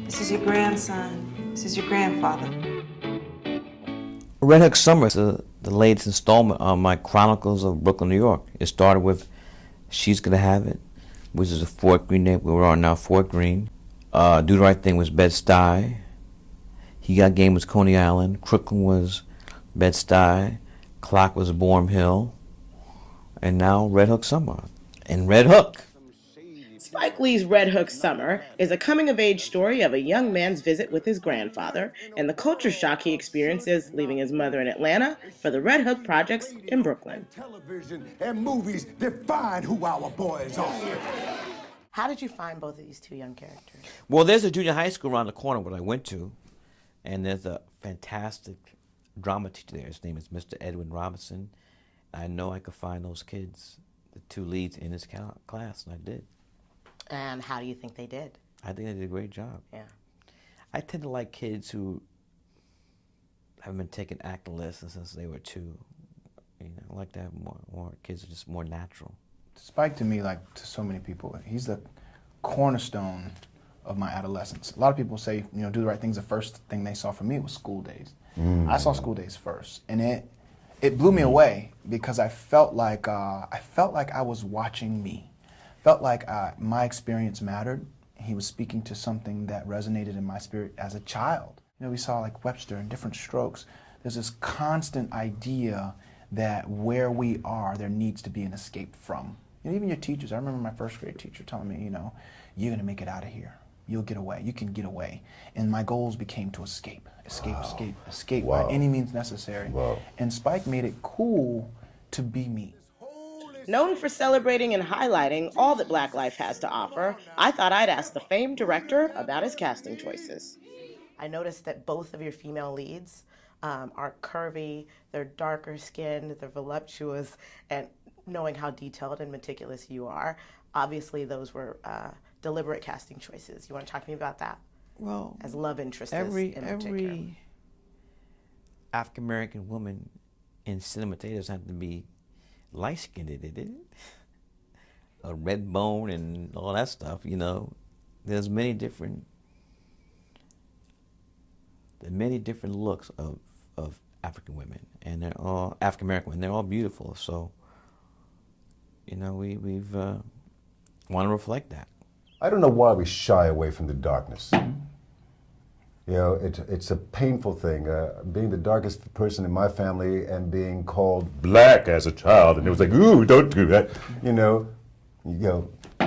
This is your grandson. This is your grandfather. Red Hook Summer is the latest installment on my Chronicles of Brooklyn, New York. It started with She's Gonna Have It, which is a Fort Greene neighborhood. We're on now Fort Greene. Do the Right Thing was Bed-Stuy. He Got Game was Coney Island. Crooklyn was Bed-Stuy. Clock was Boerum Hill. And now Red Hook Summer. And Red Hook. Spike Lee's Red Hook Summer is a coming-of-age story of a young man's visit with his grandfather and the culture shock he experiences leaving his mother in Atlanta for the Red Hook projects in Brooklyn. Television and movies define who our boys are. How did you find both of these two young characters? Well, there's a junior high school around the corner where I went to, and there's a fantastic drama teacher there. His name is Mr. Edwin Robinson. I know I could find those kids, the two leads in his class, and I did. And how do you think they did? I think they did a great job. Yeah. I tend to like kids who haven't been taking acting lessons since they were 2. You know, I like to have more kids are just more natural. Spike, to me, like to so many people, he's the cornerstone of my adolescence. A lot of people say, you know, Do the Right Thing's the first thing they saw from me was School Days. I saw School Days first, and it blew me away because I felt like I was watching me. Felt like my experience mattered. He was speaking to something that resonated in my spirit as a child. You know, we saw like Webster and Different Strokes. There's this constant idea that where we are, there needs to be an escape from. You know, even your teachers. I remember my first grade teacher telling me, you know, you're gonna make it out of here. You'll get away. You can get away. And my goals became to escape by any means necessary. And Spike made it cool to be me. Known for celebrating and highlighting all that Black life has to offer, I thought I'd ask the famed director about his casting choices. I noticed that both of your female leads are curvy, they're darker skinned, they're voluptuous, and knowing how detailed and meticulous you are, obviously those were deliberate casting choices. You want to talk to me about that? Well, as love interests every African American woman in cinema today doesn't have to be light-skinned, did it? A red bone and all that stuff, you know. There's many different looks of African women, and they're all African American women. They're all beautiful. So, you know, we've want to reflect that. I don't know why we shy away from the darkness. You know, it's a painful thing. Being the darkest person in my family and being called black as a child, and it was like, ooh, don't do that. You know,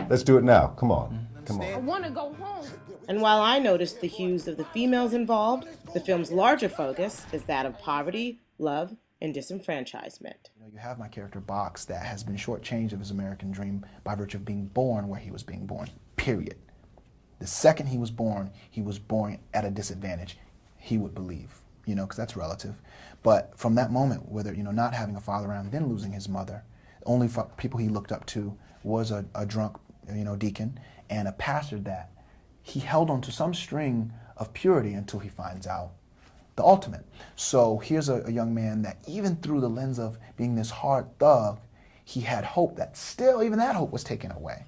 let's do it now. Come on, come on. I want to go home. And while I noticed the hues of the females involved, the film's larger focus is that of poverty, love, and disenfranchisement. You know, you have my character Box that has been shortchanged of his American dream by virtue of being born where he was being born, period. The second he was born at a disadvantage, he would believe, you know, because that's relative. But from that moment, whether, you know, not having a father around, then losing his mother, the only people he looked up to was a drunk, you know, deacon and a pastor that he held on to some string of purity until he finds out the ultimate. So here's a young man that even through the lens of being this hard thug, he had hope that still, even that hope was taken away.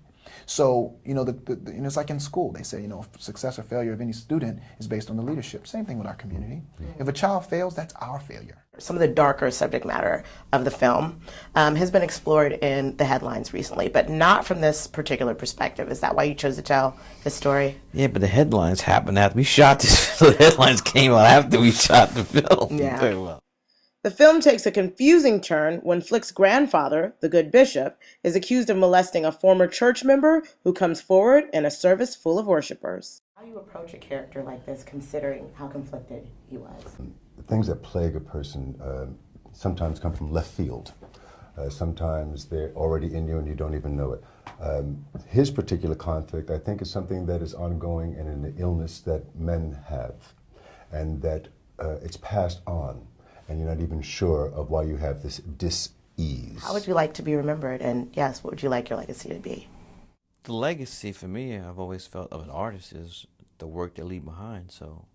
So, you know, you know, it's like in school, they say, you know, success or failure of any student is based on the leadership. Same thing with our community. If a child fails, that's our failure. Some of the darker subject matter of the film has been explored in the headlines recently, but not from this particular perspective. Is that why you chose to tell this story? Yeah, but the headlines happened after we shot this. The headlines came out after we shot the film. Yeah. Very well. The film takes a confusing turn when Flick's grandfather, the good bishop, is accused of molesting a former church member who comes forward in a service full of worshipers. How do you approach a character like this, considering how conflicted he was? The things that plague a person sometimes come from left field. Sometimes they're already in you and you don't even know it. His particular conflict, I think, is something that is ongoing and an illness that men have, and that it's passed on. And you're not even sure of why you have this dis-ease. How would you like to be remembered? And yes, what would you like your legacy to be? The legacy for me, I've always felt, of an artist is the work they leave behind. So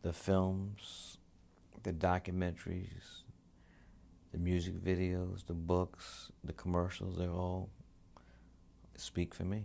the films, the documentaries, the music videos, the books, the commercials, they all speak for me.